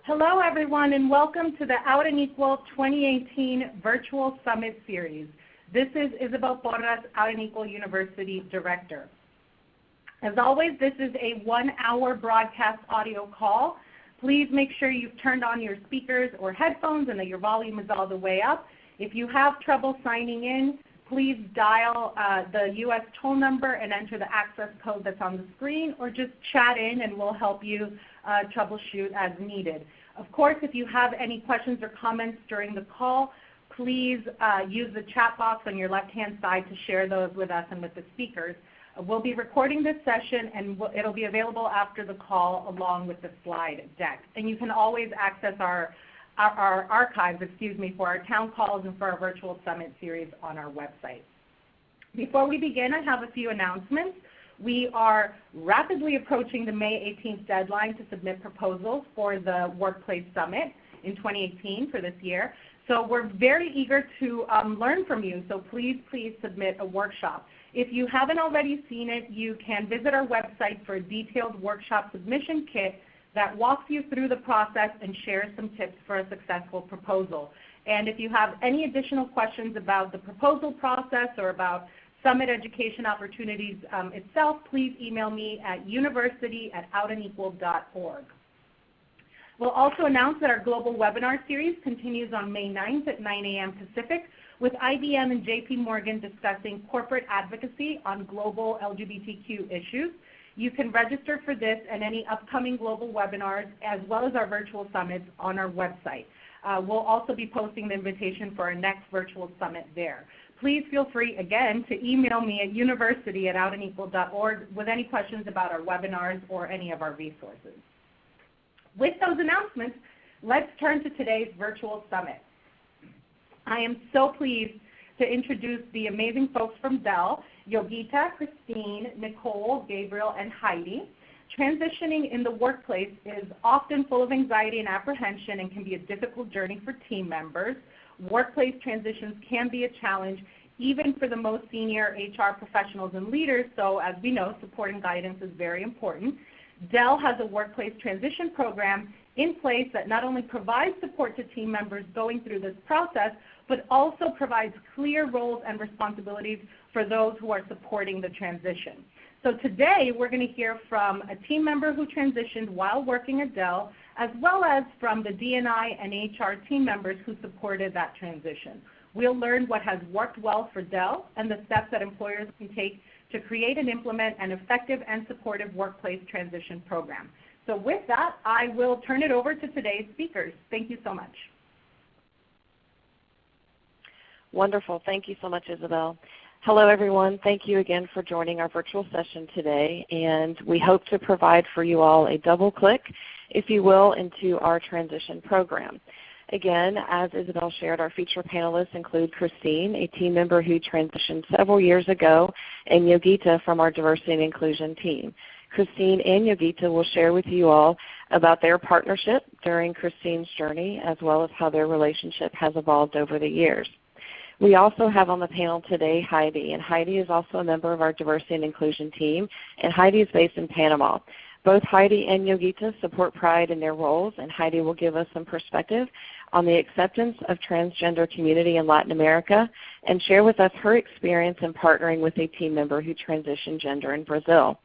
Hello, everyone, and welcome to the Out and Equal 2018 Virtual Summit Series. This is Isabel Porras, Out and Equal University Director. As always, this is a 1-hour broadcast audio call. Please make sure you've turned on your speakers or headphones and that your volume is all the way up. If you have trouble signing in, please dial the U.S. toll number and enter the access code that's on the screen, or just chat in and we'll help you troubleshoot as needed. Of course, if you have any questions or comments during the call, please use the chat box on your left-hand side to share those with us and with the speakers. We'll be recording this session, and it'll be available after the call along with the slide deck. And you can always access our archives, for our town calls and for our virtual summit series on our website. Before we begin, I have a few announcements. We are rapidly approaching the May 18th deadline to submit proposals for the Workplace Summit in 2018 for this year. So we're very eager to learn from you, so please submit a workshop. If you haven't already seen it, you can visit our website for a detailed workshop submission kit that walks you through the process and shares some tips for a successful proposal. And if you have any additional questions about the proposal process or about Summit education opportunities itself, please email me at university@outandequal.org. We'll also announce that our global webinar series continues on May 9th at 9 a.m. Pacific, with IBM and JP Morgan discussing corporate advocacy on global LGBTQ issues. You can register for this and any upcoming global webinars, as well as our virtual summits, on our website. We'll also be posting the invitation for our next virtual summit there. Please feel free, again, to email me at university@outandequal.org with any questions about our webinars or any of our resources. With those announcements, let's turn to today's virtual summit. I am so pleased to introduce the amazing folks from Dell, Geetha, Christine, Nicole, Gabriel, and Heidi. Transitioning in the workplace is often full of anxiety and apprehension and can be a difficult journey for team members. Workplace transitions can be a challenge even for the most senior HR professionals and leaders, so as we know, support and guidance is very important. Dell has a workplace transition program in place that not only provides support to team members going through this process, but also provides clear roles and responsibilities for those who are supporting the transition. So today we're going to hear from a team member who transitioned while working at Dell, as well as from the D&I and HR team members who supported that transition. We'll learn what has worked well for Dell and the steps that employers can take to create and implement an effective and supportive workplace transition program. So with that, I will turn it over to today's speakers. Thank you so much. Wonderful. Thank you so much, Isabel. Hello, everyone. Thank you again for joining our virtual session today. And we hope to provide for you all a double click, if you will, into our transition program. Again, as Isabel shared, our feature panelists include Christine, a team member who transitioned several years ago, and Geetha from our diversity and inclusion team. Christine and Geetha will share with you all about their partnership during Christine's journey, as well as how their relationship has evolved over the years. We also have on the panel today Heidi, and Heidi is also a member of our diversity and inclusion team, and Heidi is based in Panama. Both Heidi and Geetha support Pride in their roles, and Heidi will give us some perspective on the acceptance of transgender community in Latin America and share with us her experience in partnering with a team member who transitioned gender in Brazil.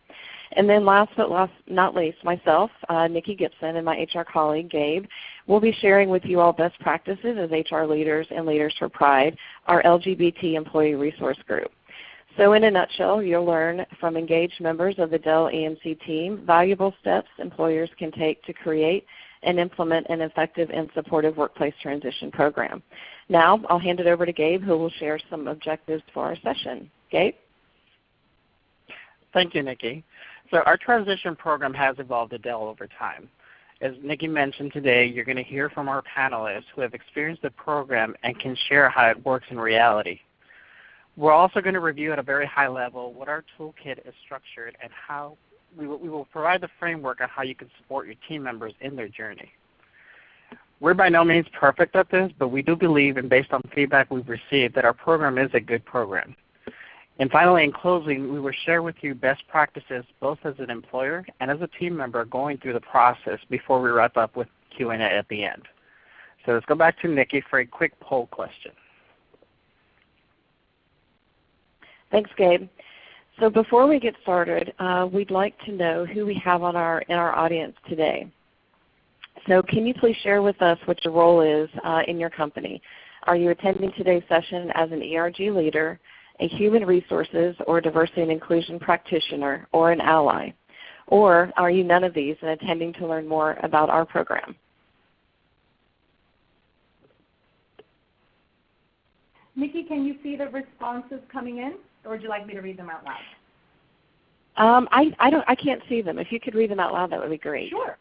And then last but not least, myself, Nikki Gibson, and my HR colleague, Gabe, will be sharing with you all best practices as HR leaders and Leaders for Pride, our LGBT employee resource group. So in a nutshell, you'll learn from engaged members of the Dell EMC team valuable steps employers can take to create and implement an effective and supportive workplace transition program. Now I'll hand it over to Gabe, who will share some objectives for our session. Gabe? Thank you, Nikki. So our transition program has evolved at Dell over time. As Nikki mentioned today, you're going to hear from our panelists who have experienced the program and can share how it works in reality. We're also going to review at a very high level what our toolkit is structured and how we will provide the framework on how you can support your team members in their journey. We're by no means perfect at this, but we do believe, and based on feedback we've received, that our program is a good program. And finally, in closing, we will share with you best practices both as an employer and as a team member going through the process before we wrap up with Q&A at the end. So let's go back to Nikki for a quick poll question. Thanks, Gabe. So before we get started, we'd like to know who we have in our audience today. So can you please share with us what your role is in your company? Are you attending today's session as an ERG leader, a human resources or diversity and inclusion practitioner, or an ally? Or are you none of these and attending to learn more about our program? Nikki, can you see the responses coming in, or would you like me to read them out loud? I can't see them. If you could read them out loud, that would be great. Sure.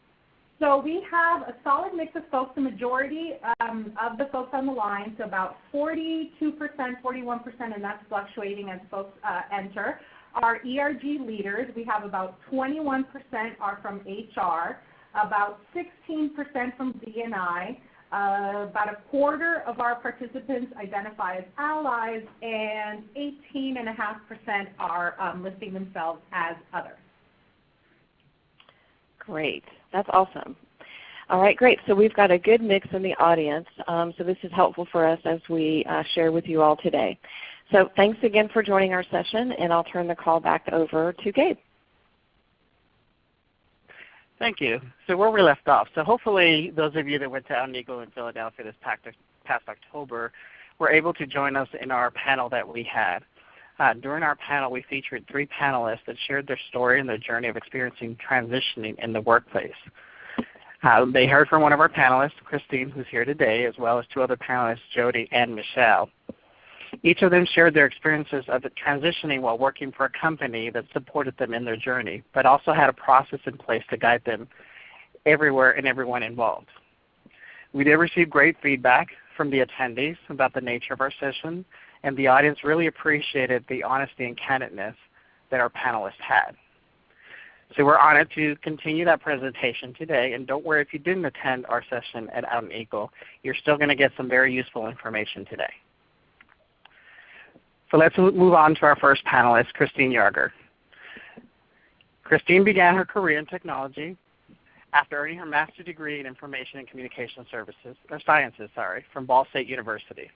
So we have a solid mix of folks. The majority of the folks on the line, so about 42%, 41%, and that's fluctuating as folks enter, are ERG leaders. We have about 21% are from HR, about 16% from D&I. About a quarter of our participants identify as allies, and 18.5% are listing themselves as others. Great. That's awesome. All right, great. So we've got a good mix in the audience. So this is helpful for us as we share with you all today. So thanks again for joining our session, and I'll turn the call back over to Gabe. Thank you. So where we left off, so hopefully those of you that went to Out Eagle in Philadelphia this past October were able to join us in our panel that we had. During our panel, we featured 3 panelists that shared their story and their journey of experiencing transitioning in the workplace. They heard from one of our panelists, Christine, who's here today, as well as 2 other panelists, Jody and Michelle. Each of them shared their experiences of transitioning while working for a company that supported them in their journey, but also had a process in place to guide them everywhere and everyone involved. We did receive great feedback from the attendees about the nature of our session, and the audience really appreciated the honesty and candidness that our panelists had. So we're honored to continue that presentation today, and don't worry if you didn't attend our session at Out Eagle, you're still going to get some very useful information today. So let's move on to our first panelist, Christine Yarger. Christine began her career in technology after earning her master's degree in Information and Communication Sciences from Ball State University.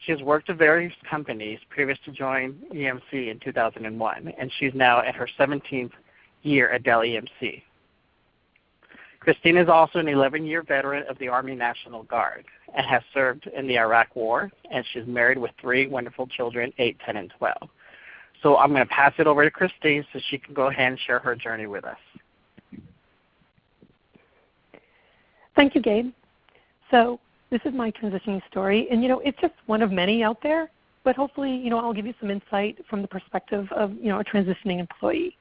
She has worked at various companies previous to joining EMC in 2001, and she's now at her 17th year at Dell EMC. Christine is also an 11-year veteran of the Army National Guard and has served in the Iraq War, and she's married with 3 wonderful children, 8, 10, and 12. So I'm going to pass it over to Christine so she can go ahead and share her journey with us. Thank you, Gabe. So this is my transitioning story, and it's just one of many out there, but hopefully I'll give you some insight from the perspective of a transitioning employee.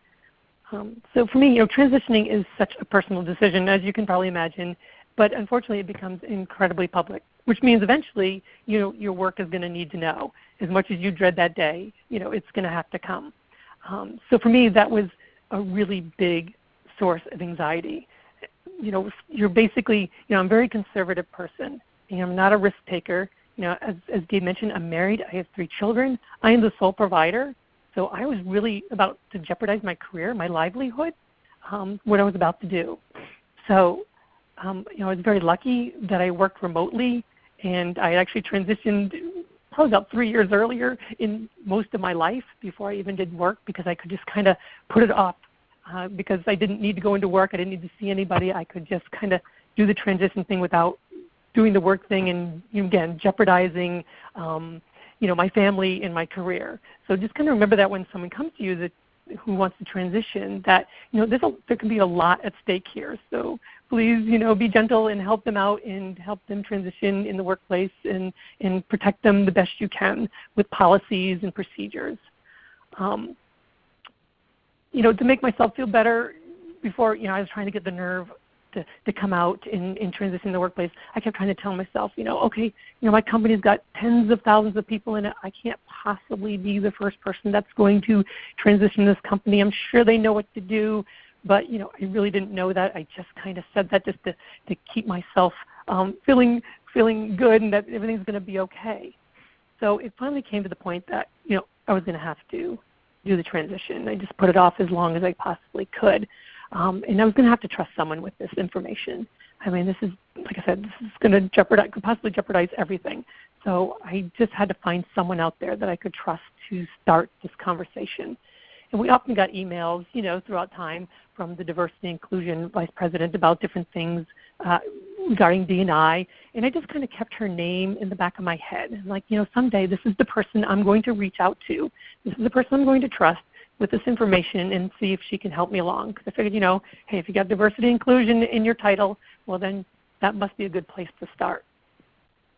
So for me, transitioning is such a personal decision, as you can probably imagine, but unfortunately it becomes incredibly public, which means eventually your work is going to need to know. As much as you dread that day, it's going to have to come. So for me, that was a really big source of anxiety. You're basically, I'm a very conservative person. I'm not a risk taker. As Gabe mentioned, I'm married. I have 3 children. I am the sole provider. So I was really about to jeopardize my career, my livelihood, what I was about to do. So, I was very lucky that I worked remotely, and I actually transitioned probably about 3 years earlier in most of my life before I even did work, because I could just kind of put it off because I didn't need to go into work. I didn't need to see anybody. I could just kind of do the transition thing without doing the work thing and, again, jeopardizing my family and my career. So just kind of remember that when someone comes to you who wants to transition, that there can be a lot at stake here. So please, be gentle and help them out and help them transition in the workplace and protect them the best you can with policies and procedures. To make myself feel better, before I was trying to get the nerve to come out and transition in the workplace, I kept trying to tell myself, okay, my company's got tens of thousands of people in it. I can't possibly be the first person that's going to transition this company. I'm sure they know what to do, but I really didn't know that. I just kind of said that just to keep myself feeling good and that everything's going to be okay. So it finally came to the point that I was going to have to do the transition. I just put it off as long as I possibly could. And I was going to have to trust someone with this information. I mean, this is, like I said, this is going to could possibly jeopardize everything. So I just had to find someone out there that I could trust to start this conversation. And we often got emails, throughout time from the diversity and inclusion vice president about different things regarding D&I. And I just kind of kept her name in the back of my head. And like, someday this is the person I'm going to reach out to. This is the person I'm going to trust with this information and see if she can help me along. Because I figured, hey, if you got diversity and inclusion in your title, well then that must be a good place to start.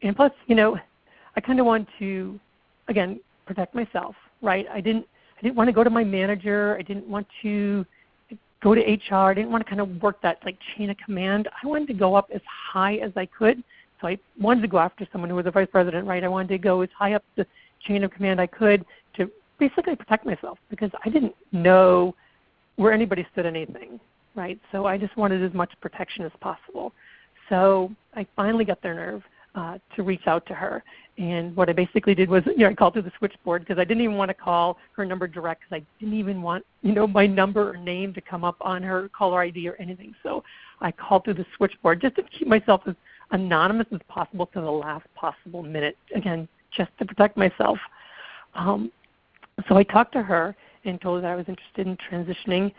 And plus, I kind of want to, again, protect myself, right? I didn't want to go to my manager. I didn't want to go to HR. I didn't want to kind of work that like chain of command. I wanted to go up as high as I could. So I wanted to go after someone who was a vice president, right? I wanted to go as high up the chain of command I could to basically protect myself because I didn't know where anybody stood in anything, right? So I just wanted as much protection as possible. So I finally got their nerve to reach out to her. And what I basically did was, I called through the switchboard because I didn't even want to call her number direct because I didn't even want, my number or name to come up on her caller ID or anything. So I called through the switchboard just to keep myself as anonymous as possible to the last possible minute, again, just to protect myself. So I talked to her and told her that I was interested in transitioning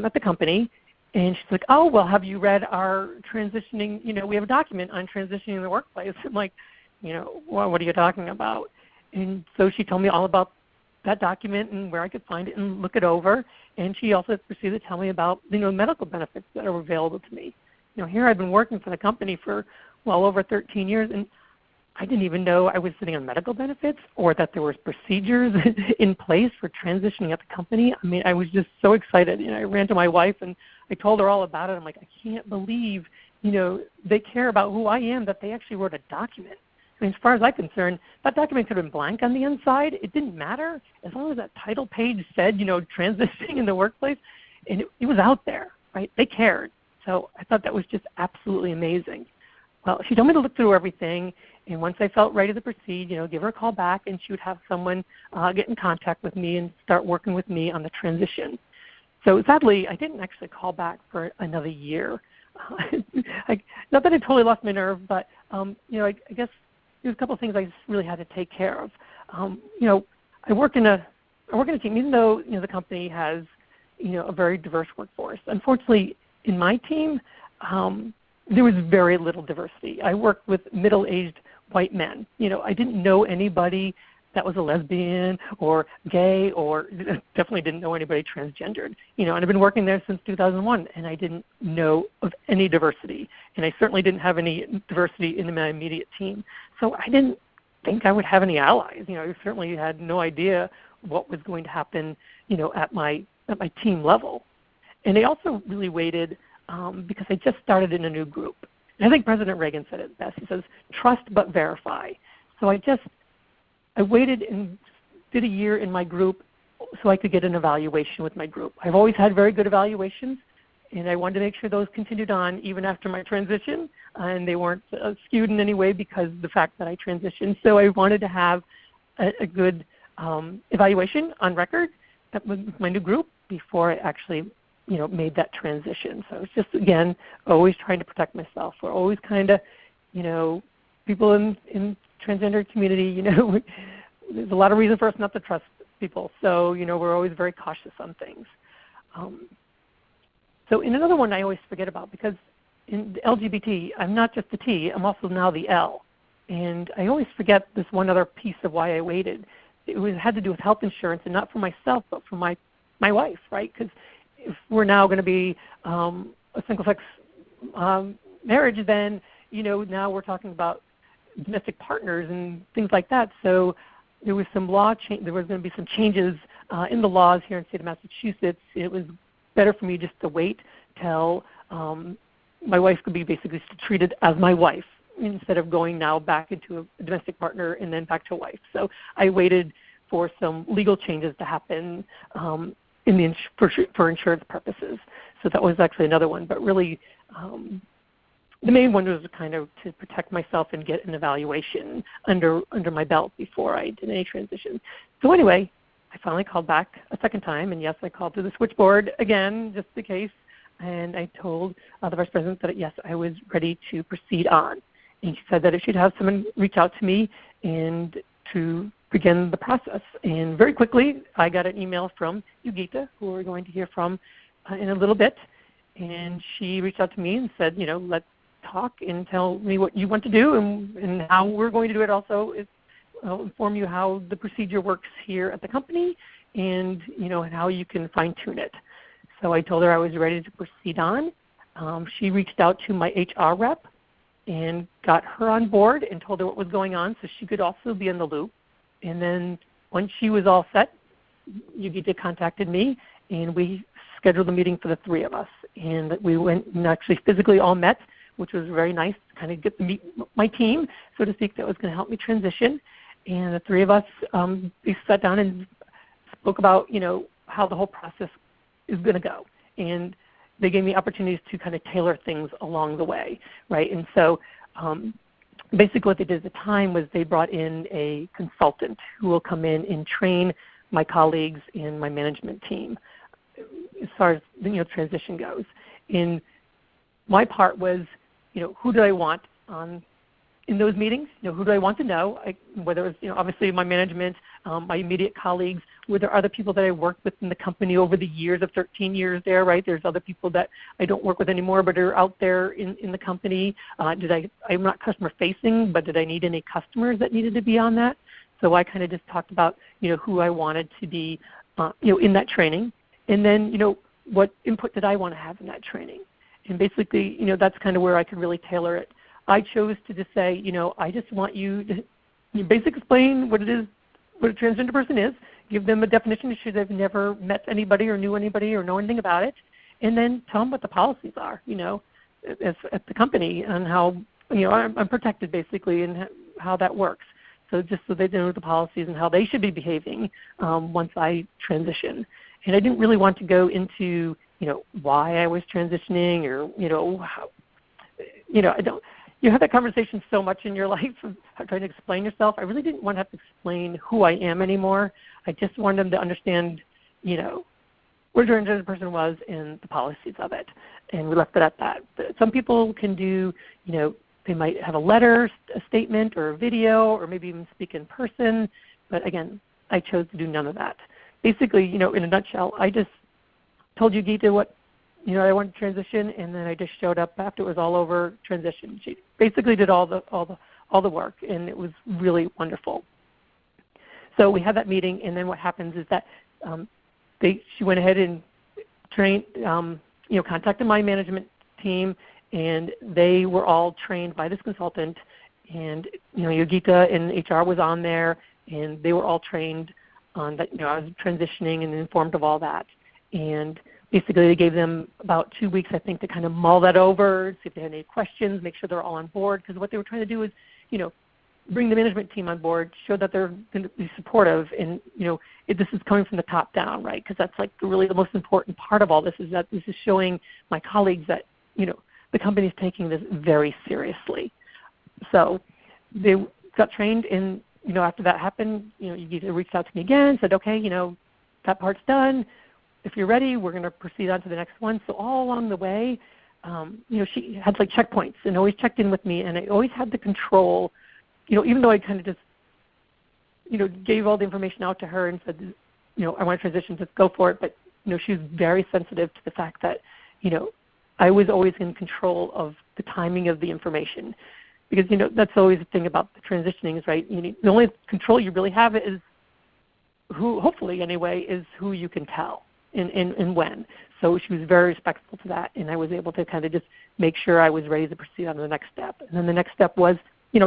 at the company. And she's like, oh, well, have you read our transitioning, we have a document on transitioning in the workplace. I'm like, well, what are you talking about? And so she told me all about that document and where I could find it and look it over. And she also proceeded to tell me about, medical benefits that are available to me. Here I've been working for the company for well over 13 years, and I didn't even know I was sitting on medical benefits or that there was procedures in place for transitioning at the company. I mean, I was just so excited. I ran to my wife and I told her all about it. I'm like, I can't believe, they care about who I am, that they actually wrote a document. I mean, as far as I'm concerned, that document could have been blank on the inside. It didn't matter. As long as that title page said, transitioning in the workplace, and it was out there, right? They cared. So I thought that was just absolutely amazing. Well, she told me to look through everything, and once I felt ready to proceed, give her a call back, and she would have someone get in contact with me and start working with me on the transition. So sadly, I didn't actually call back for another year. Not that I totally lost my nerve, but I guess there's a couple of things I just really had to take care of. I work in a team, even though the company has a very diverse workforce. Unfortunately, in my team, there was very little diversity. I worked with middle-aged white men. I didn't know anybody that was a lesbian or gay, or definitely didn't know anybody transgendered. And I've been working there since 2001, and I didn't know of any diversity. And I certainly didn't have any diversity in my immediate team. So I didn't think I would have any allies. I certainly had no idea what was going to happen, at my team level. And I also really waited because I just started in a new group. And I think President Reagan said it best. He says, trust but verify. So I waited and did a year in my group so I could get an evaluation with my group. I've always had very good evaluations, and I wanted to make sure those continued on even after my transition, and they weren't skewed in any way because of the fact that I transitioned. So I wanted to have a good evaluation on record with my new group before I actually made that transition. So it's just, again, always trying to protect myself. We're always kind of, people in transgender community, there's a lot of reason for us not to trust people. So, we're always very cautious on things. So in another one I always forget about, because in the LGBT, I'm not just the T, I'm also now the L. And I always forget this one other piece of why I waited. It had to do with health insurance, and not for myself, but for my wife, right? Because if we're now going to be a single-sex marriage, then, now we're talking about domestic partners and things like that. So there was some there was going to be some changes in the laws here in the state of Massachusetts. It was better for me just to wait till my wife could be basically treated as my wife instead of going now back into a domestic partner and then back to a wife. So I waited for some legal changes to happen for insurance purposes. So that was actually another one. But really, the main one was kind of to protect myself and get an evaluation under my belt before I did any transition. So anyway, I finally called back a second time, and yes, I called through the switchboard again, just in case and I told the Vice President that, yes, I was ready to proceed on. And she said that she'd have someone reach out to me and to begin the process. And very quickly, I got an email from Geetha, who we're going to hear from in a little bit. And she reached out to me and said, let's talk and tell me what you want to do and how we're going to do it. Also, I'll inform you how the procedure works here at the company and, and how you can fine-tune it. So I told her I was ready to proceed on. She reached out to my HR rep and got her on board and told her what was going on so she could also be in the loop. And then once she was all set, Geetha contacted me, and we scheduled a meeting for the three of us. And we went and actually physically all met, which was very nice to kind of get to meet my team, so to speak, that was going to help me transition. And the three of us, we sat down and spoke about, how the whole process is going to go. And they gave me opportunities to kind of tailor things along the way, right? And so basically what they did at the time was they brought in a consultant who will come in and train my colleagues and my management team as far as transition goes. And my part was, who do I want in those meetings? Who do I want to know? Whether it's obviously my management, my immediate colleagues. Were there other people that I worked with in the company over the years of 13 years there? Right? There's other people that I don't work with anymore, but are out there in the company. I'm not customer facing, but did I need any customers that needed to be on that? So I kind of just talked about who I wanted to be in that training, and then what input did I want to have in that training, and basically that's kind of where I could really tailor it. I chose to just say, I just want you to basically explain what it is, what a transgender person is, give them a definition should they've never met anybody or knew anybody or know anything about it, and then tell them what the policies are, at the company and how, I'm protected basically and how that works. So just so they know the policies and how they should be behaving once I transition. And I didn't really want to go into, why I was transitioning or, how, I don't. You have that conversation so much in your life of trying to explain yourself. I really didn't want to have to explain who I am anymore. I just wanted them to understand, what a transgender person was and the policies of it. And we left it at that. But some people can do, they might have a letter, a statement, or a video, or maybe even speak in person. But again, I chose to do none of that. Basically, in a nutshell, I just told Geetha what I wanted to transition, and then I just showed up after it was all over, transition. She basically did all the work, and it was really wonderful. So we had that meeting, and then what happens is that she went ahead and trained, contacted my management team, and they were all trained by this consultant. And Geetha and HR was on there, and they were all trained on that. I was transitioning and informed of all that, and basically they gave them about 2 weeks, I think, to kind of mull that over, see if they had any questions, make sure they're all on board. Because what they were trying to do is, bring the management team on board, show that they're going to be supportive, and this is coming from the top down, right? Because that's like really the most important part of all this is that this is showing my colleagues that the company is taking this very seriously. So they got trained, and after that happened, Geetha reached out to me again, said, okay, that part's done. If you're ready, we're going to proceed on to the next one. So all along the way, she had like checkpoints and always checked in with me, and I always had the control, even though I kind of just, gave all the information out to her and said, I want to transition, just go for it. But, she was very sensitive to the fact that, I was always in control of the timing of the information. Because, that's always the thing about the transitioning is, right, the only control you really have is who, hopefully anyway, is who you can tell. And when. So she was very respectful to that, and I was able to kind of just make sure I was ready to proceed on to the next step. And then the next step was,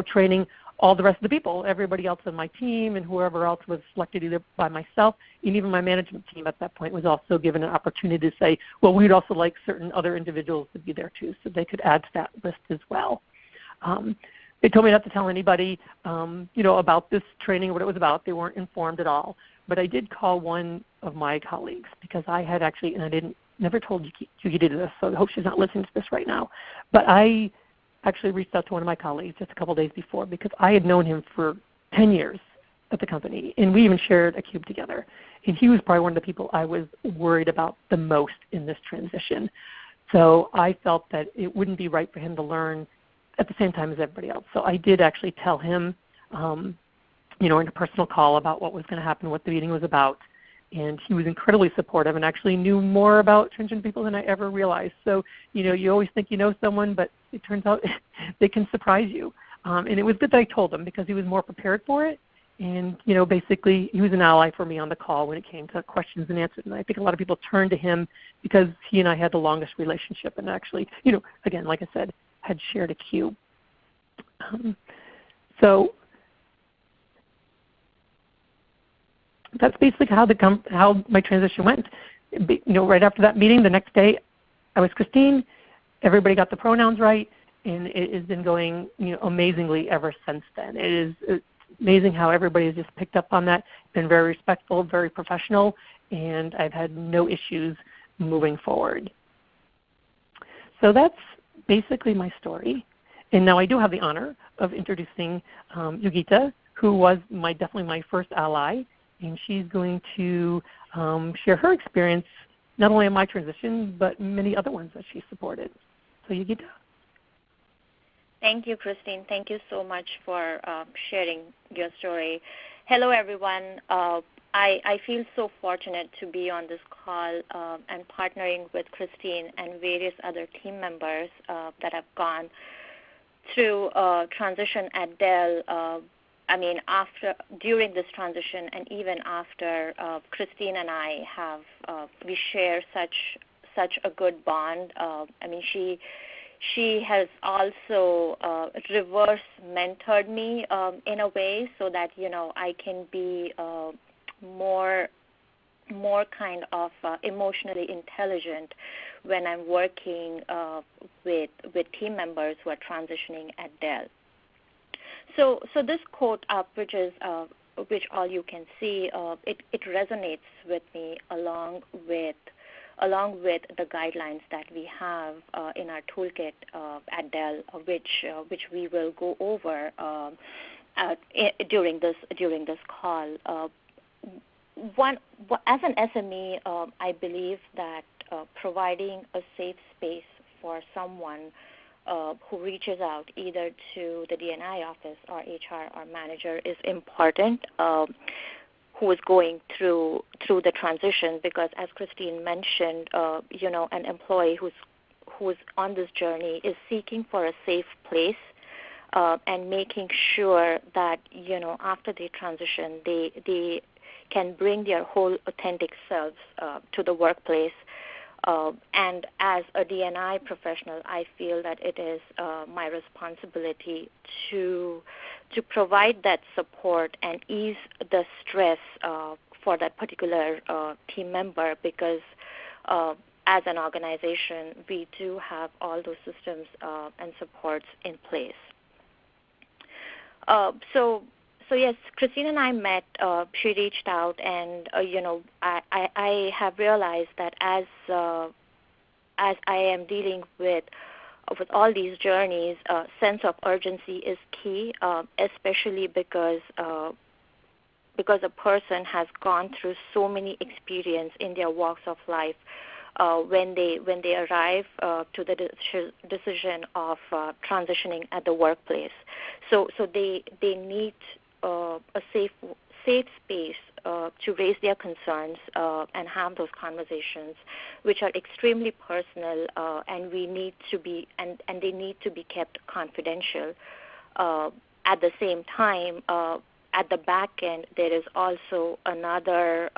training all the rest of the people, everybody else on my team and whoever else was selected either by myself, and even my management team at that point was also given an opportunity to say, well, we'd also like certain other individuals to be there too, so they could add to that list as well. They told me not to tell anybody, about this training, what it was about. They weren't informed at all. But I did call one of my colleagues because I had actually, and I never told Geetha this, so I hope she's not listening to this right now. But I actually reached out to one of my colleagues just a couple days before because I had known him for 10 years at the company, and we even shared a cube together. And he was probably one of the people I was worried about the most in this transition. So I felt that it wouldn't be right for him to learn at the same time as everybody else. So I did actually tell him, in a personal call about what was going to happen, what the meeting was about. And he was incredibly supportive and actually knew more about transgender people than I ever realized. So, you always think you know someone, but it turns out they can surprise you. And it was good that I told him because he was more prepared for it. And, basically he was an ally for me on the call when it came to questions and answers. And I think a lot of people turned to him because he and I had the longest relationship and actually, again, like I said, had shared a queue. So that's basically how my transition went. Right after that meeting, the next day, I was Christine. Everybody got the pronouns right, and it has been going amazingly ever since then. It's amazing how everybody has just picked up on that, been very respectful, very professional, and I've had no issues moving forward. So that's basically my story. And now I do have the honor of introducing Geetha, who was definitely my first ally, and she's going to share her experience not only in my transition, but many other ones that she supported. So Geetha. Thank you, Christine. Thank you so much for sharing your story. Hello, everyone. I feel so fortunate to be on this call and partnering with Christine and various other team members that have gone through transition at Dell. During this transition and even after, Christine and I we share such a good bond. She has also reverse mentored me in a way so that I can be more kind of emotionally intelligent when I'm working with team members who are transitioning at Dell. So this quote up, which all you can see, it resonates with me along with the guidelines that we have in our toolkit at Dell, which we will go over during this call. As an SME, I believe that providing a safe space for someone who reaches out either to the D&I office or HR or manager is important, who is going through the transition, because as Christine mentioned, an employee who's on this journey is seeking for a safe place and making sure that after they transition, they can bring their whole authentic selves to the workplace. And as a D&I professional, I feel that it is my responsibility to provide that support and ease the stress for that particular team member, because as an organization, we do have all those systems and supports in place. So yes, Christine and I met. She reached out, and I have realized that as I am dealing with all these journeys, sense of urgency is key, especially because a person has gone through so many experiences in their walks of life. When they arrive to the decision of transitioning at the workplace, so they need a safe space to raise their concerns and have those conversations, which are extremely personal, and they need to be kept confidential. At the same time, at the back end, there is also another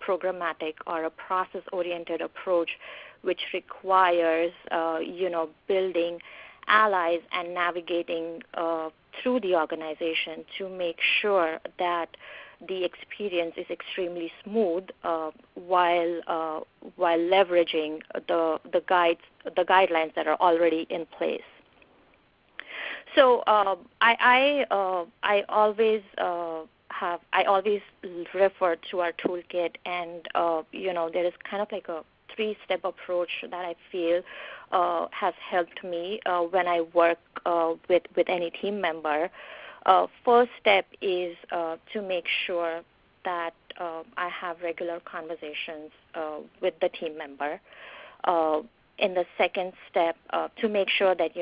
programmatic or a process-oriented approach, which requires building allies and navigating through the organization to make sure that the experience is extremely smooth while leveraging the guidelines that are already in place. So I always refer to our toolkit, and there is kind of like a 3-step approach that I feel has helped me when I work with any team member. First step is to make sure that I have regular conversations with the team member. in the second step to make sure that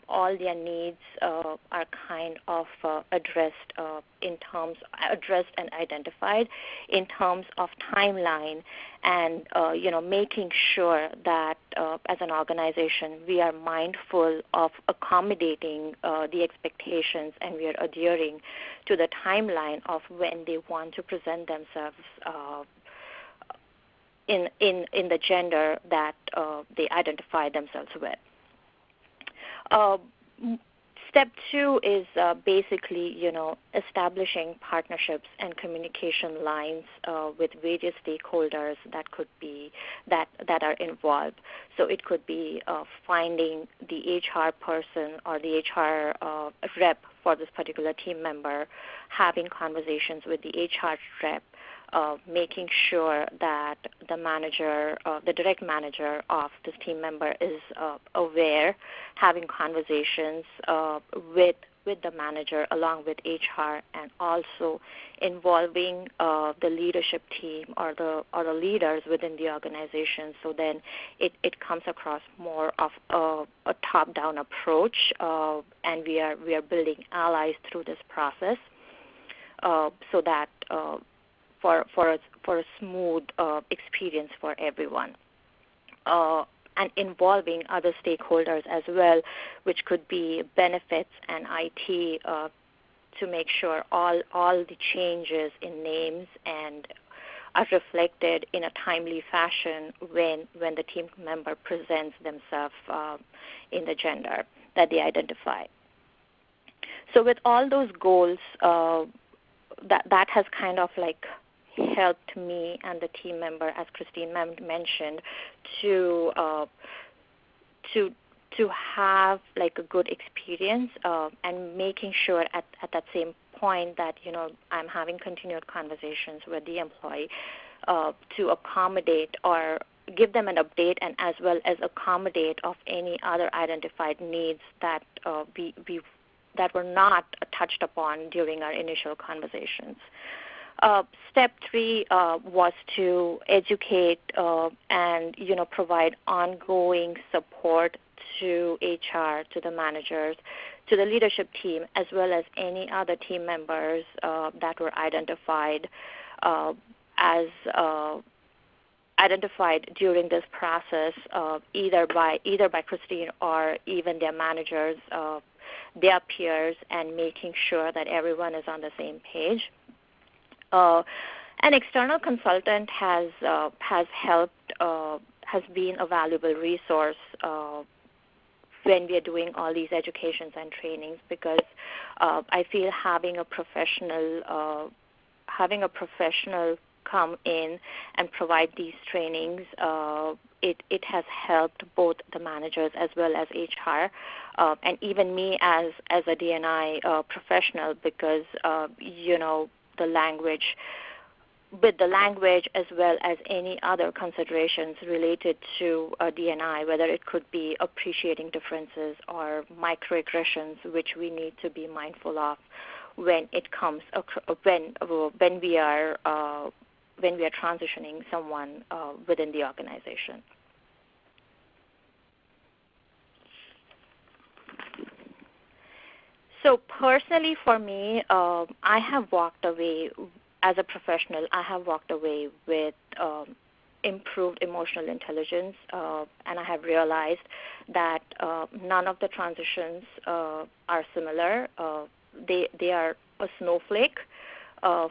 all their needs are kind of addressed and identified in terms of timeline, and making sure that as an organization we are mindful of accommodating the expectations, and we are adhering to the timeline of when they want to present themselves in the gender that they identify themselves with. Step 2 is basically, establishing partnerships and communication lines with various stakeholders that are involved. So it could be finding the HR person or the HR rep for this particular team member, having conversations with the HR rep, making sure that the manager, the direct manager of this team member is aware, having conversations with the manager along with HR, and also involving the leadership team or the leaders within the organization. So then it comes across more of a top-down approach, and we are building allies through this process, so that for a smooth experience for everyone, and involving other stakeholders as well, which could be benefits and IT, to make sure all the changes in names and are reflected in a timely fashion when the team member presents themselves in the gender that they identify. So with all those goals, that has kind of like helped me and the team member, as Christine mentioned, to have like a good experience, and making sure at that same point that I'm having continued conversations with the employee to accommodate or give them an update, and as well as accommodate of any other identified needs that that were not touched upon during our initial conversations. Step 3 was to educate and provide ongoing support to HR, to the managers, to the leadership team, as well as any other team members that were identified during this process, either by Christine or even their managers, their peers, and making sure that everyone is on the same page. An external consultant has helped, has been a valuable resource when we are doing all these educations and trainings, because I feel having a professional come in and provide these trainings, it has helped both the managers as well as HR, and even me as a D&I professional, because the language as well as any other considerations related to D&I, whether it could be appreciating differences or microaggressions, which we need to be mindful of when it comes when we are transitioning someone within the organization. So personally, for me, I have walked away as a professional. I have walked away with improved emotional intelligence, and I have realized that none of the transitions are similar. They are a snowflake.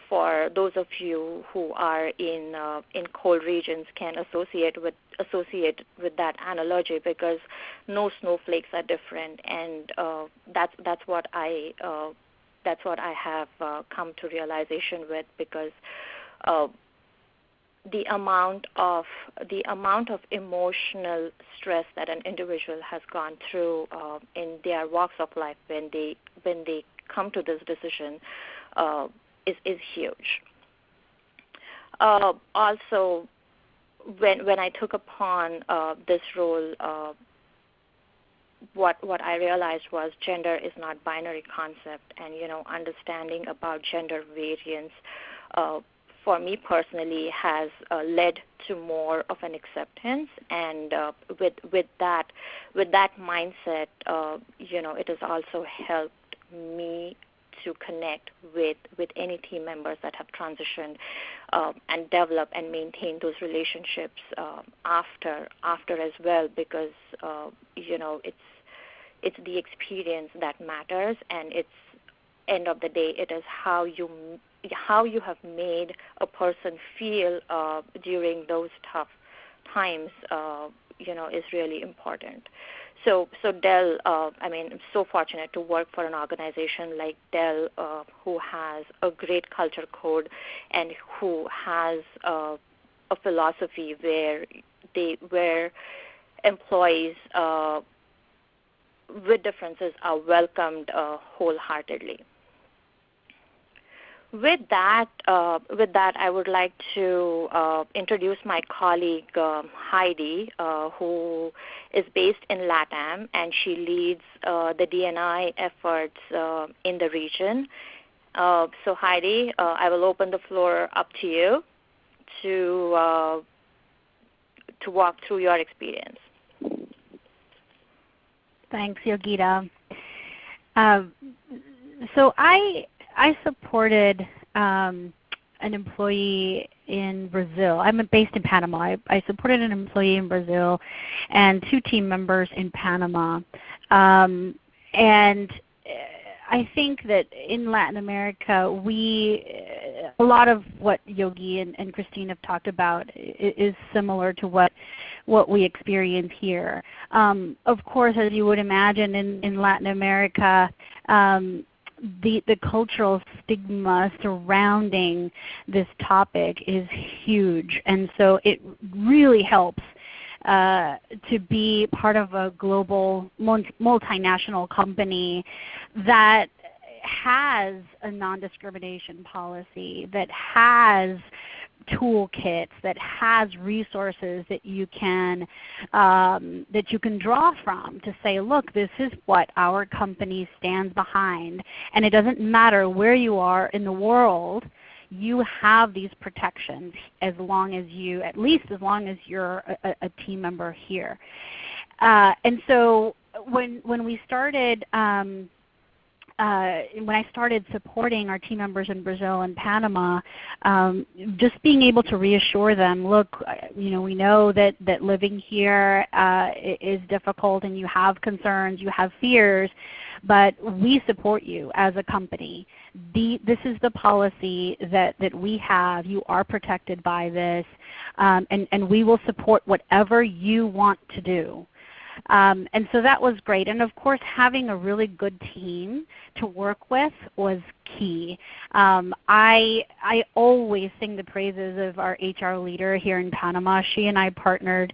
For those of you who are in cold regions, can associate with that analogy, because no snowflakes are different, and that's what I have come to realization with, because the amount of emotional stress that an individual has gone through in their walks of life when they come to this decision is huge. Also, when I took upon this role, what I realized was gender is not binary concept, and understanding about gender variance for me personally, has led to more of an acceptance. And with that mindset, it has also helped me to connect with any team members that have transitioned and develop and maintain those relationships after as well, because it's the experience that matters, and it's end of the day it is how you have made a person feel during those tough times is really important. So Dell, I'm so fortunate to work for an organization like Dell, who has a great culture code and who has a philosophy where employees with differences are welcomed wholeheartedly. With that, I would like to introduce my colleague Heidi, who is based in LATAM, and she leads the D&I efforts in the region. So Heidi, I will open the floor up to you to walk through your experience. Thanks, Geetha. So I supported an employee in Brazil. I'm based in Panama. I supported an employee in Brazil and 2 team members in Panama. And I think that in Latin America, a lot of what Yogi and Christine have talked about is similar to what we experience here. Of course, as you would imagine, in Latin America, the cultural stigma surrounding this topic is huge, and so it really helps to be part of a global multinational company that has a non-discrimination policy, that has toolkits, that has resources that you can draw from to say, look, this is what our company stands behind, and it doesn't matter where you are in the world, you have these protections at least as long as you're a team member here. And so when I started supporting our team members in Brazil and Panama, just being able to reassure them, look, we know that living here is difficult and you have concerns, you have fears, but we support you as a company. This is the policy that we have. You are protected by this, and we will support whatever you want to do. And so that was great. And of course, having a really good team to work with was key. I always sing the praises of our HR leader here in Panama. She and I partnered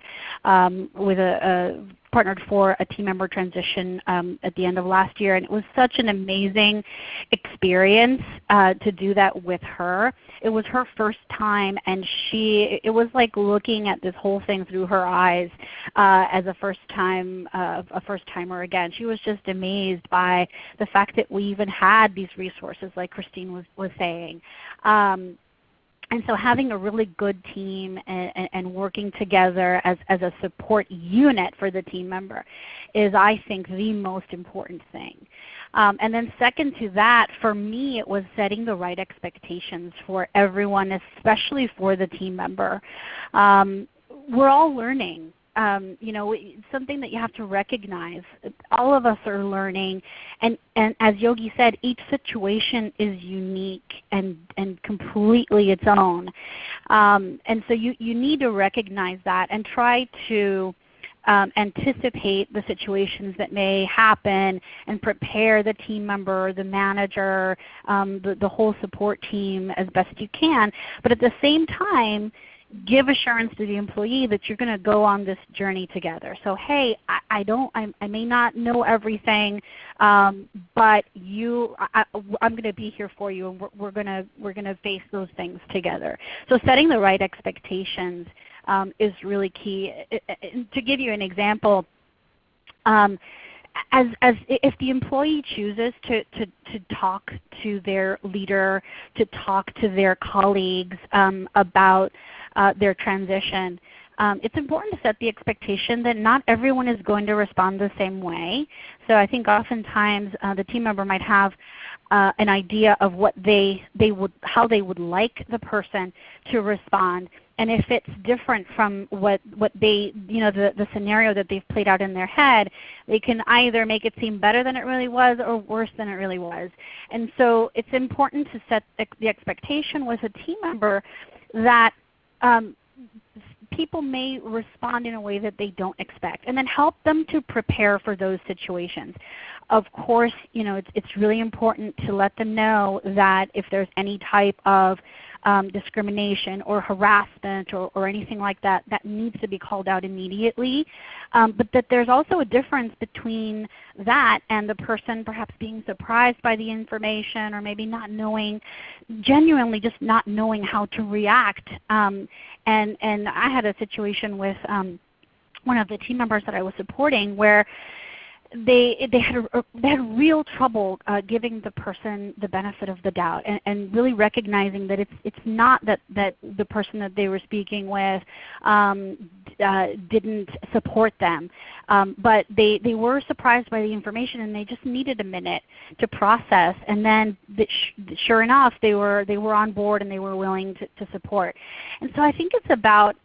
for a team member transition at the end of last year, and it was such an amazing experience to do that with her. It was her first time, and it was like looking at this whole thing through her eyes as a first-timer again. She was just amazed by the fact that we even had these resources, like Christine was saying. And so having a really good team and working together as a support unit for the team member is, I think, the most important thing. And then second to that, for me, it was setting the right expectations for everyone, especially for the team member. We're all learning. It's something that you have to recognize. All of us are learning, and as Yogi said, each situation is unique and completely its own. And so you need to recognize that and try to anticipate the situations that may happen and prepare the team member, the manager, the whole support team as best you can. But at the same time, give assurance to the employee that you're going to go on this journey together. So, hey, I may not know everything, but I'm going to be here for you, and we're going to face those things together. So, setting the right expectations is really key. To give you an example, if the employee chooses to talk to their leader, to talk to their colleagues about their transition, it's important to set the expectation that not everyone is going to respond the same way. So I think oftentimes the team member might have an idea of what how they would like the person to respond. And if it's different from what they, the scenario that they've played out in their head, they can either make it seem better than it really was or worse than it really was. And so it's important to set the expectation with a team member that people may respond in a way that they don't expect, and then help them to prepare for those situations. Of course, it's really important to let them know that if there's any type of discrimination or harassment or anything like that, that needs to be called out immediately. But that there's also a difference between that and the person perhaps being surprised by the information, or maybe not knowing, genuinely just not knowing how to react. And I had a situation with one of the team members that I was supporting where they had real trouble giving the person the benefit of the doubt, and really recognizing that it's not that the person that they were speaking with didn't support them, but they were surprised by the information, and they just needed a minute to process. And then sure enough, they were on board and they were willing to support. And so I think it's about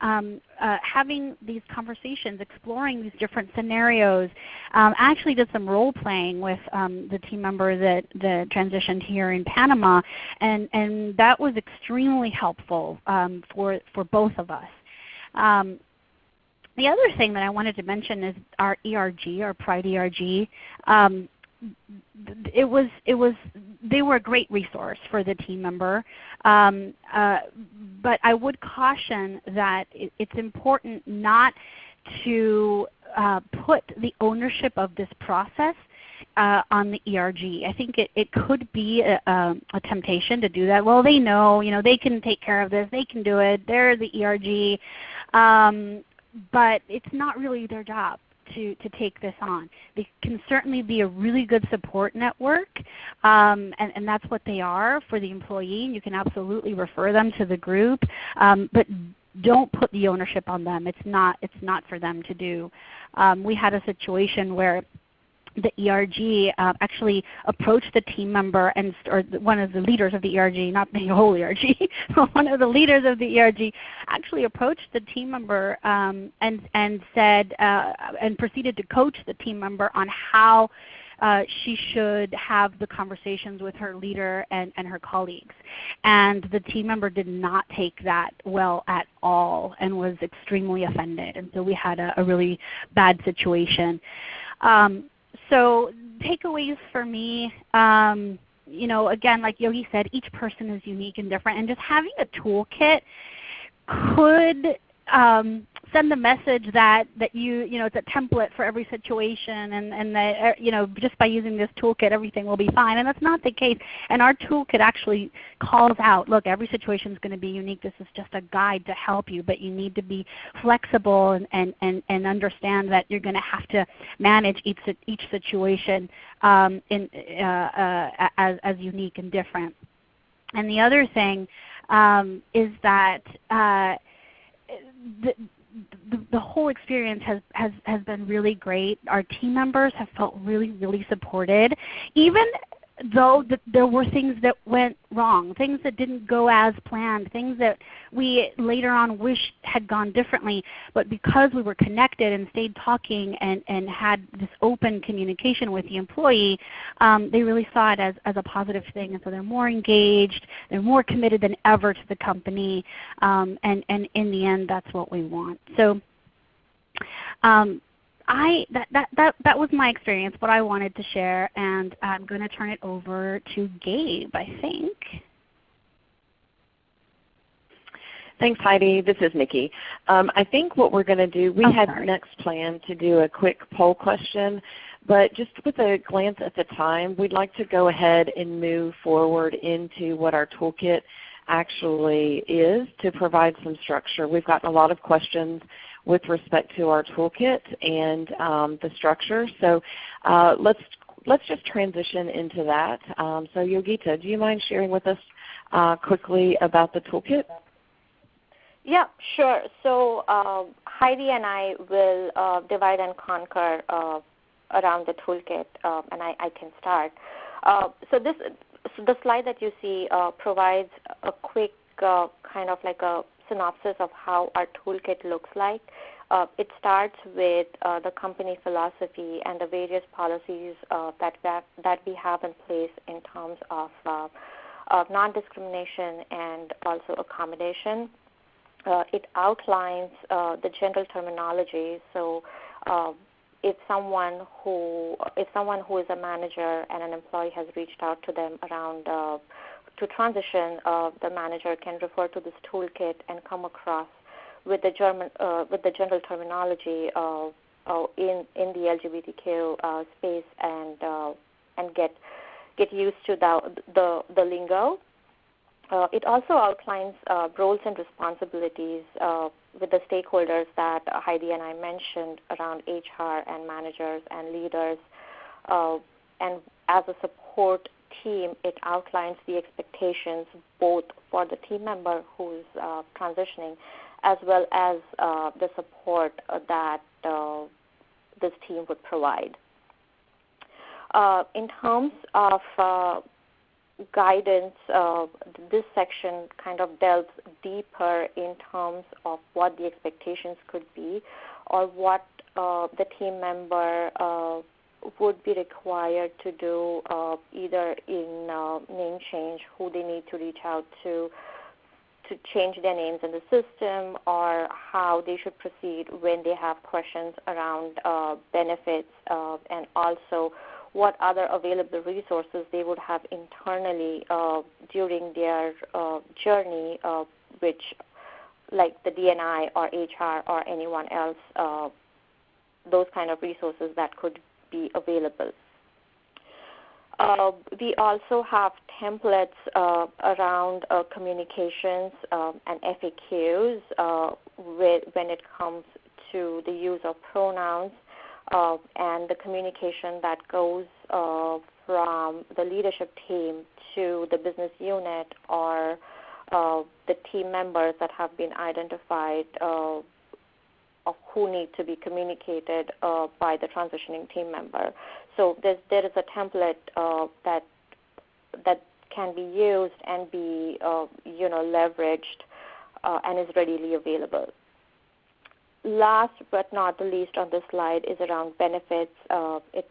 having these conversations, exploring these different scenarios. I actually did some role playing with the team member that transitioned here in Panama, and that was extremely helpful for both of us. The other thing that I wanted to mention is our ERG, our Pride ERG. They were a great resource for the team member, but I would caution that it's important not to put the ownership of this process on the ERG. I think it could be a temptation to do that. Well, they know, they can take care of this, they can do it, they're the ERG, but it's not really their job to take this on. They can certainly be a really good support network, and that's what they are for the employee. You can absolutely refer them to the group, but don't put the ownership on them. It's not for them to do. We had a situation where the ERG actually approached the team member, or one of the leaders of the ERG, not the whole ERG, but one of the leaders of the ERG actually approached the team member and said, and proceeded to coach the team member on how she should have the conversations with her leader and her colleagues. And the team member did not take that well at all and was extremely offended. And so we had a really bad situation. So takeaways for me, again, like Yogi said, each person is unique and different, and just having a toolkit could send the message that it's a template for every situation, and that just by using this toolkit everything will be fine, and that's not the case. And our toolkit actually calls out, look, every situation is going to be unique. This is just a guide to help you, but you need to be flexible and understand that you're going to have to manage each situation as unique and different. And the other thing is that the whole experience has been really great. Our team members have felt really, really supported, even though there were things that went wrong, things that didn't go as planned, things that we later on wished had gone differently. But because we were connected and stayed talking and had this open communication with the employee, they really saw it as a positive thing. And so they're more engaged, they're more committed than ever to the company, and in the end that's what we want. So that was my experience, what I wanted to share, and I'm going to turn it over to Gabe, I think. Thanks, Heidi. This is Nikki. I think what we're going to do, we had next planned to do a quick poll question, but just with a glance at the time, we'd like to go ahead and move forward into what our toolkit actually is to provide some structure. We've gotten a lot of questions. with respect to our toolkit and the structure. So let's just transition into that. So Geetha, do you mind sharing with us quickly about the toolkit? Yeah, sure. So Heidi and I will divide and conquer around the toolkit, and I can start. So the slide that you see provides a quick kind of like a synopsis of how our toolkit looks like. It starts with the company philosophy and the various policies that we have in place in terms of non-discrimination and also accommodation. It outlines the general terminology. So if someone who is a manager and an employee has reached out to them around to transition, the manager can refer to this toolkit and come across with the general terminology in the LGBTQ space and get used to the lingo. It also outlines roles and responsibilities with the stakeholders that Heidi and I mentioned around HR and managers and leaders. And as a support team, it outlines the expectations both for the team member who's transitioning as well as the support that this team would provide. In terms of guidance, this section kind of delves deeper in terms of what the expectations could be or what the team member would be required to do either in name change, who they need to reach out to change their names in the system, or how they should proceed when they have questions around benefits, and also what other available resources they would have internally during their journey, which like the D&I or HR or anyone else, those kind of resources that could be available. We also have templates around communications and FAQs when it comes to the use of pronouns and the communication that goes from the leadership team to the business unit or the team members that have been identified of who need to be communicated by the transitioning team member. So there is a template that can be used and be leveraged and is readily available. Last but not the least on this slide is around benefits. It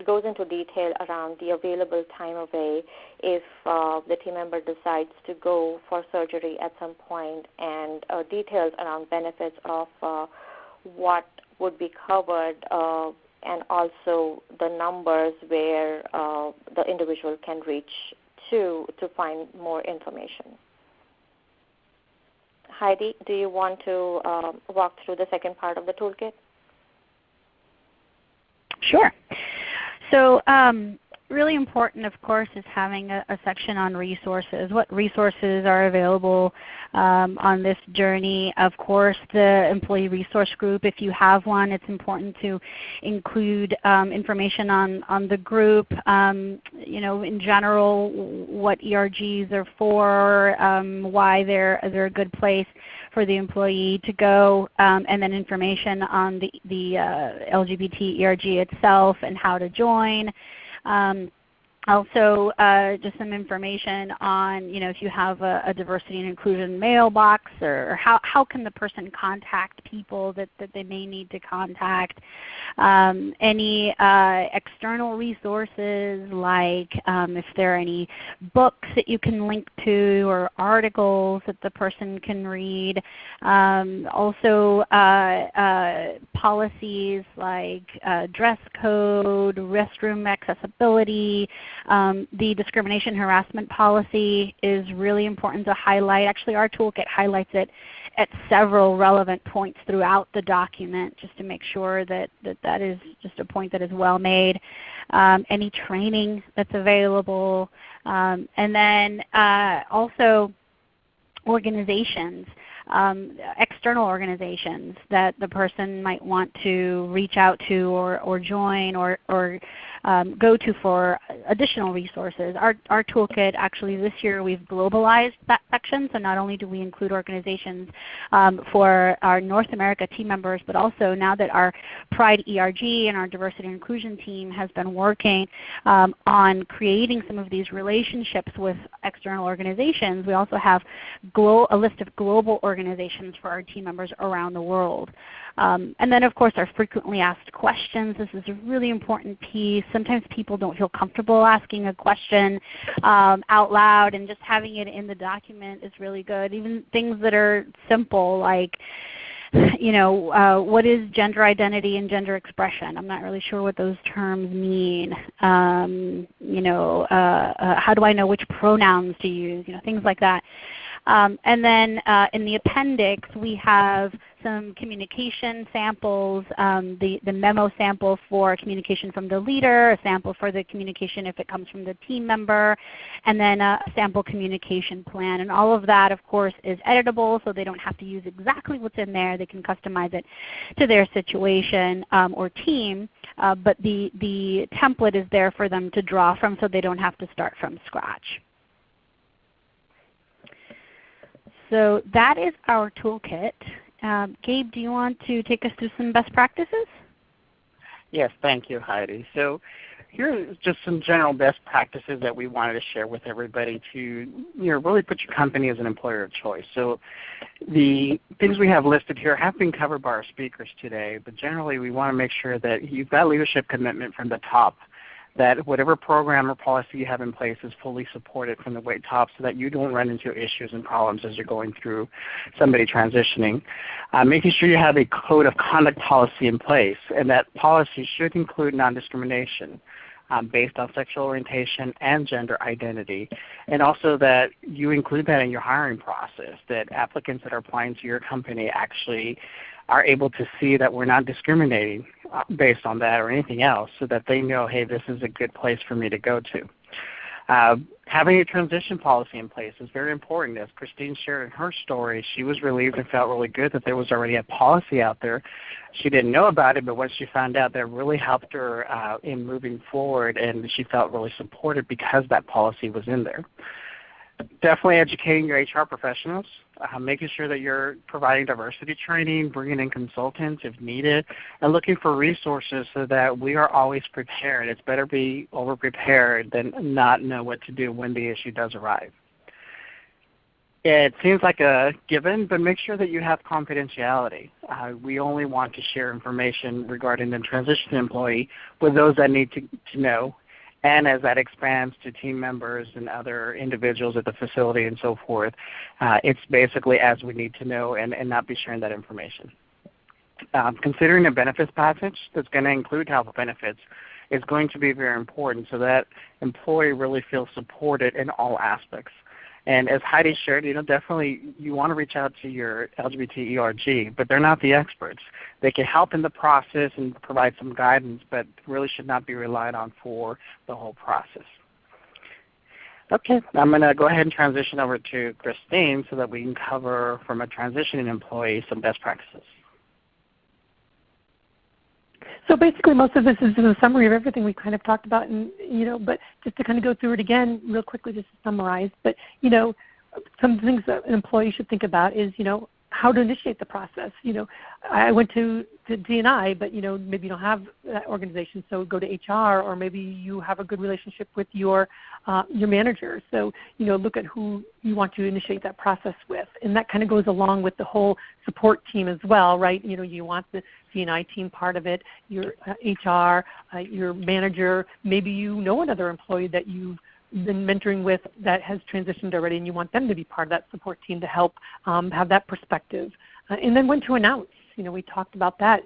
goes into detail around the available time away if the team member decides to go for surgery at some point, and details around benefits of what would be covered and also the numbers where the individual can reach to find more information. Heidi, do you want to walk through the second part of the toolkit? Sure. So really important, of course, is having a section on resources. What resources are available on this journey? Of course, the employee resource group, if you have one, it's important to include information on the group, in general, what ERGs are for, why they're a good place for the employee to go, and then information on the LGBT ERG itself and how to join. Also, just some information on, if you have a diversity and inclusion mailbox, or how can the person contact people that they may need to contact. Any external resources, like if there are any books that you can link to or articles that the person can read. Also, policies like dress code, restroom accessibility. The discrimination harassment policy is really important to highlight. Actually, our toolkit highlights it at several relevant points throughout the document, just to make sure that is just a point that is well made. Any training that's available. And then also organizations. external organizations that the person might want to reach out to or join or go to for additional resources. Our toolkit, actually this year we've globalized that section, so not only do we include organizations for our North America team members, but also now that our Pride ERG and our diversity and inclusion team has been working on creating some of these relationships with external organizations, we also have a list of global organizations for our team members around the world. And then of course our frequently asked questions. This is a really important piece. Sometimes people don't feel comfortable asking a question out loud, and just having it in the document is really good. Even things that are simple like, what is gender identity and gender expression? I'm not really sure what those terms mean. How do I know which pronouns to use? Things like that. And then in the appendix we have some communication samples, the memo sample for communication from the leader, a sample for the communication if it comes from the team member, and then a sample communication plan. And all of that of course is editable, so they don't have to use exactly what's in there. They can customize it to their situation or team, but the template is there for them to draw from, so they don't have to start from scratch. So that is our toolkit. Gabe, do you want to take us through some best practices? Yes, thank you, Heidi. So here are just some general best practices that we wanted to share with everybody to really put your company as an employer of choice. So the things we have listed here have been covered by our speakers today, but generally we want to make sure that you've got leadership commitment from the top, that whatever program or policy you have in place is fully supported from the way top, so that you don't run into issues and problems as you're going through somebody transitioning. Making sure you have a code of conduct policy in place, and that policy should include non-discrimination based on sexual orientation and gender identity, and also that you include that in your hiring process, that applicants that are applying to your company actually are able to see that we're not discriminating based on that or anything else, so that they know, hey, this is a good place for me to go to. Having a transition policy in place is very important. As Christine shared in her story, she was relieved and felt really good that there was already a policy out there. She didn't know about it, but once she found out, that really helped her in moving forward, and she felt really supported because that policy was in there. Definitely educating your HR professionals, making sure that you're providing diversity training, bringing in consultants if needed, and looking for resources so that we are always prepared. It's better be over-prepared than not know what to do when the issue does arrive. It seems like a given, but make sure that you have confidentiality. We only want to share information regarding the transition employee with those that need to know. And as that expands to team members and other individuals at the facility and so forth, it's basically as we need to know and not be sharing that information. Considering a benefits package that's going to include health benefits is going to be very important, so that employee really feels supported in all aspects. And as Heidi shared, definitely you want to reach out to your LGBT ERG, but they're not the experts. They can help in the process and provide some guidance, but really should not be relied on for the whole process. Okay, I'm going to go ahead and transition over to Christine so that we can cover from a transitioning employee some best practices. So basically most of this is a summary of everything we kind of talked about, and but just to kind of go through it again real quickly just to summarize. But some things that an employee should think about is how to initiate the process. I went to D&I, but maybe you don't have that organization, so go to HR, or maybe you have a good relationship with your manager. So look at who you want to initiate that process with, and that kind of goes along with the whole support team as well, right? You want the D&I team part of it, your HR, your manager. Maybe you know another employee that you've been mentoring with that has transitioned already, and you want them to be part of that support team to help have that perspective. And then when to announce. We talked about that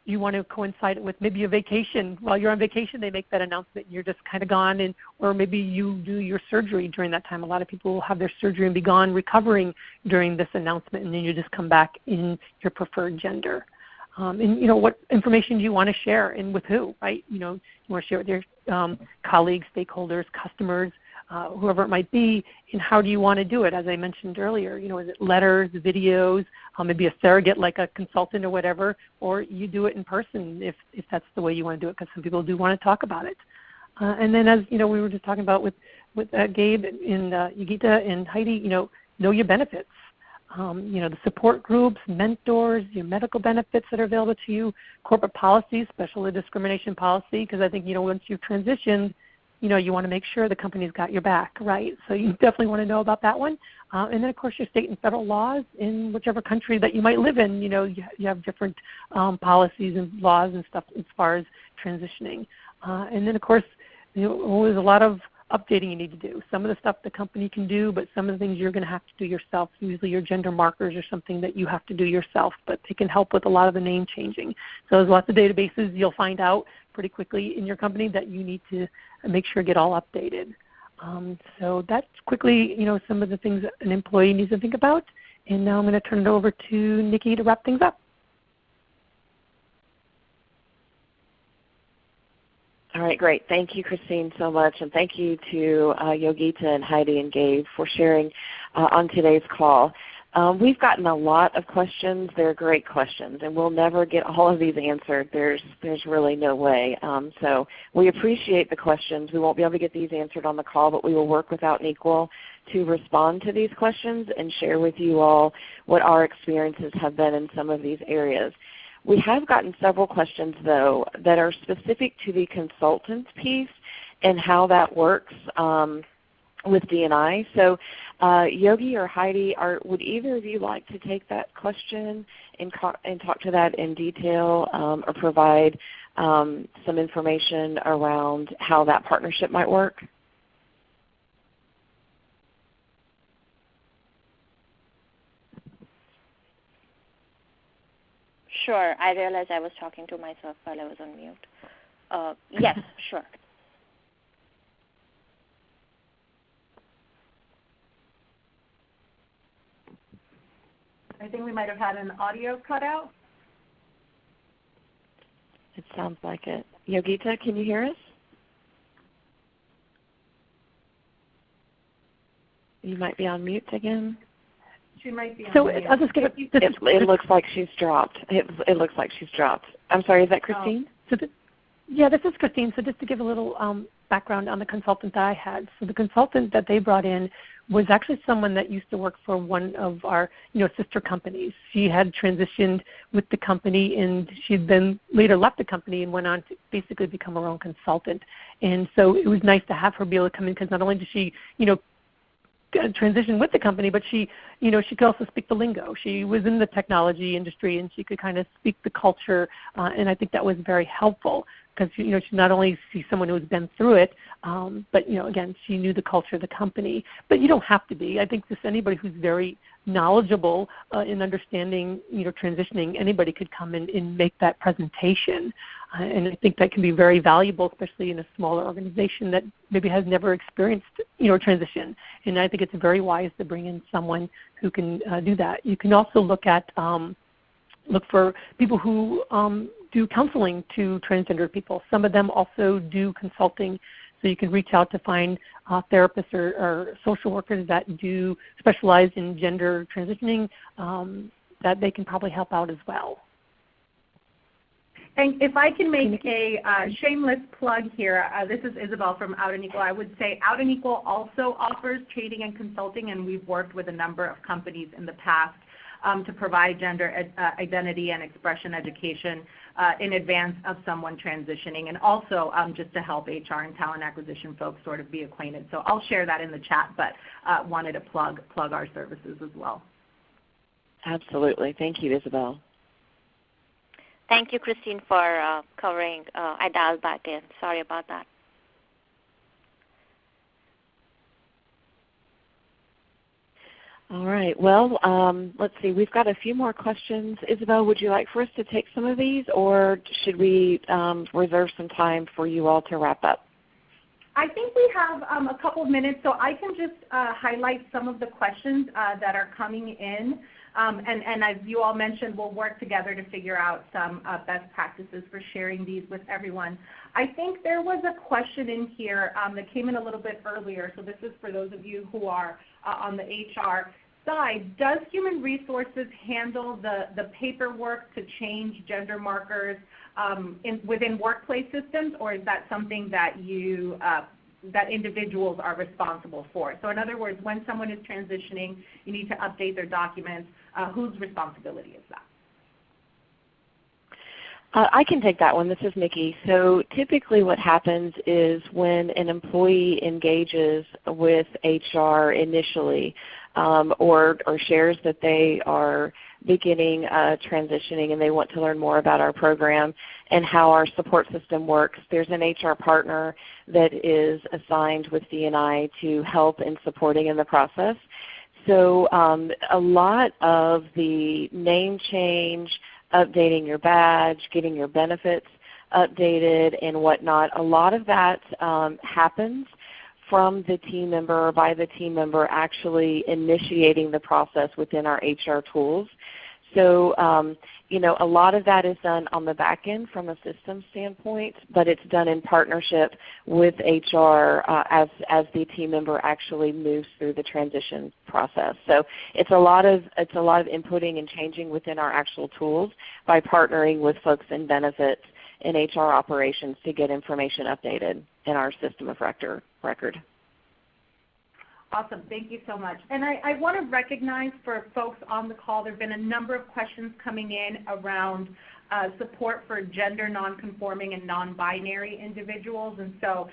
you want to coincide it with maybe a vacation. While you're on vacation, they make that announcement. You're just kind of gone, or maybe you do your surgery during that time. A lot of people will have their surgery and be gone recovering during this announcement, and then you just come back in your preferred gender. And what information do you want to share, and with who, right? You want to share it with your colleagues, stakeholders, customers, whoever it might be, and how do you want to do it? As I mentioned earlier, is it letters, videos, maybe a surrogate like a consultant or whatever, or you do it in person if that's the way you want to do it, because some people do want to talk about it. And then, as we were just talking about with Gabe and Geetha and Heidi, know your benefits. The support groups, mentors, your medical benefits that are available to you, corporate policies, especially discrimination policy, because I think once you've transitioned, you want to make sure the company's got your back, right? So you definitely want to know about that one. And then, of course, your state and federal laws in whichever country that you might live in. You have different policies and laws and stuff as far as transitioning. And then, of course, there's a lot of updating you need to do. Some of the stuff the company can do, but some of the things you're going to have to do yourself. Usually your gender markers are something that you have to do yourself, but they can help with a lot of the name changing. So there's lots of databases you'll find out pretty quickly in your company that you need to make sure get all updated. So that's quickly, some of the things an employee needs to think about. And now I'm going to turn it over to Nikki to wrap things up. All right, great. Thank you, Christine, so much. And thank you to Geetha and Heidi and Gabe for sharing on today's call. We've gotten a lot of questions. They're great questions, and we'll never get all of these answered. There's really no way. So we appreciate the questions. We won't be able to get these answered on the call, but we will work with Out and Equal to respond to these questions and share with you all what our experiences have been in some of these areas. We have gotten several questions, though, that are specific to the consultant piece and how that works with D&I. So Yogi or Heidi, would either of you like to take that question and talk to that in detail or provide some information around how that partnership might work? Sure. I realized I was talking to myself while I was on mute. Yes, sure. I think we might have had an audio cutout. It sounds like it. Geetha, can you hear us? You might be on mute again. She might be on So mute. I'll just give it. It looks like she's dropped. It looks like she's dropped. I'm sorry, is that Christine? So this is Christine. So just to give a little background on the consultant that I had. So the consultant that they brought in was actually someone that used to work for one of our sister companies. She had transitioned with the company, and she'd then later left the company and went on to basically become her own consultant. And so it was nice to have her be able to come in, because not only did she transition with the company, but she could also speak the lingo. She was in the technology industry, and she could kind of speak the culture, and I think that was very helpful, because she not only sees someone who's been through it, but again, she knew the culture of the company. But you don't have to be. I think just anybody who's very knowledgeable in understanding transitioning, anybody could come in and make that presentation. And I think that can be very valuable, especially in a smaller organization that maybe has never experienced transition. And I think it's very wise to bring in someone who can do that. You can also look for people who do counseling to transgender people. Some of them also do consulting, so you can reach out to find therapists or social workers that do specialize in gender transitioning, that they can probably help out as well. And if I can make a shameless plug here, this is Isabel from Out and Equal. I would say Out and Equal also offers training and consulting, and we've worked with a number of companies in the past to provide gender identity and expression education in advance of someone transitioning, and also just to help HR and talent acquisition folks sort of be acquainted. So I'll share that in the chat, but wanted to plug our services as well. Absolutely. Thank you, Isabel. Thank you, Christine, for covering. I dialed back in. Sorry about that. All right. Well, let's see. We've got a few more questions. Isabel, would you like for us to take some of these, or should we reserve some time for you all to wrap up? I think we have a couple of minutes, so I can just highlight some of the questions that are coming in. And as you all mentioned, we'll work together to figure out some best practices for sharing these with everyone. I think there was a question in here that came in a little bit earlier, so this is for those of you who are on the HR side. Does human resources handle the paperwork to change gender markers within workplace systems, or is that something that that individuals are responsible for? So in other words, when someone is transitioning, you need to update their documents. Whose responsibility is that? I can take that one. This is Nikki. So typically what happens is when an employee engages with HR initially or shares that they are beginning transitioning and they want to learn more about our program and how our support system works, there's an HR partner that is assigned with D&I to help in supporting in the process. So a lot of the name change, updating your badge, getting your benefits updated and whatnot, a lot of that happens from the team member or by the team member actually initiating the process within our HR tools. So a lot of that is done on the back end from a system standpoint, but it's done in partnership with HR as the team member actually moves through the transition process. So it's a lot of inputting and changing within our actual tools by partnering with folks in benefits and HR operations to get information updated in our system of record. Awesome. Thank you so much. And I want to recognize for folks on the call, there have been a number of questions coming in around support for gender nonconforming and non-binary individuals. And so,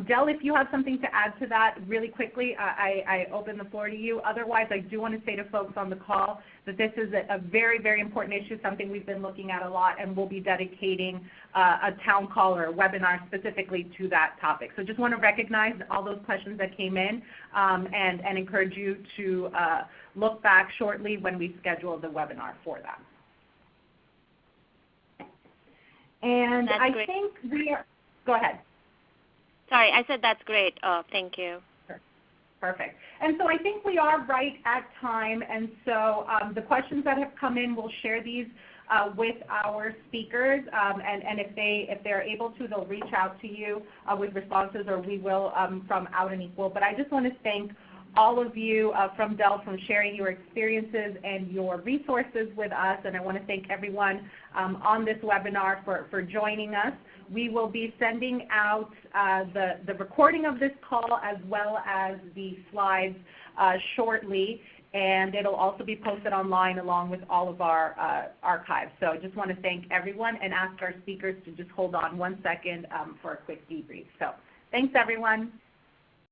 Dell, if you have something to add to that really quickly, I open the floor to you. Otherwise, I do want to say to folks on the call that this is a very, very important issue, something we've been looking at a lot, and we'll be dedicating a town call or a webinar specifically to that topic. So just want to recognize all those questions that came in and encourage you to look back shortly when we schedule the webinar for that. And that's I great. think we are, go ahead. Sorry, I said that's great. Thank you. Perfect. And so I think we are right at time. And so the questions that have come in, we'll share these with our speakers. And if they're able to, they'll reach out to you with responses, or we will from Out and Equal. But I just want to thank all of you from Dell for sharing your experiences and your resources with us. And I want to thank everyone on this webinar for joining us. We will be sending out the recording of this call as well as the slides shortly. And it'll also be posted online along with all of our archives. So I just want to thank everyone and ask our speakers to just hold on 1 second for a quick debrief. So thanks, everyone.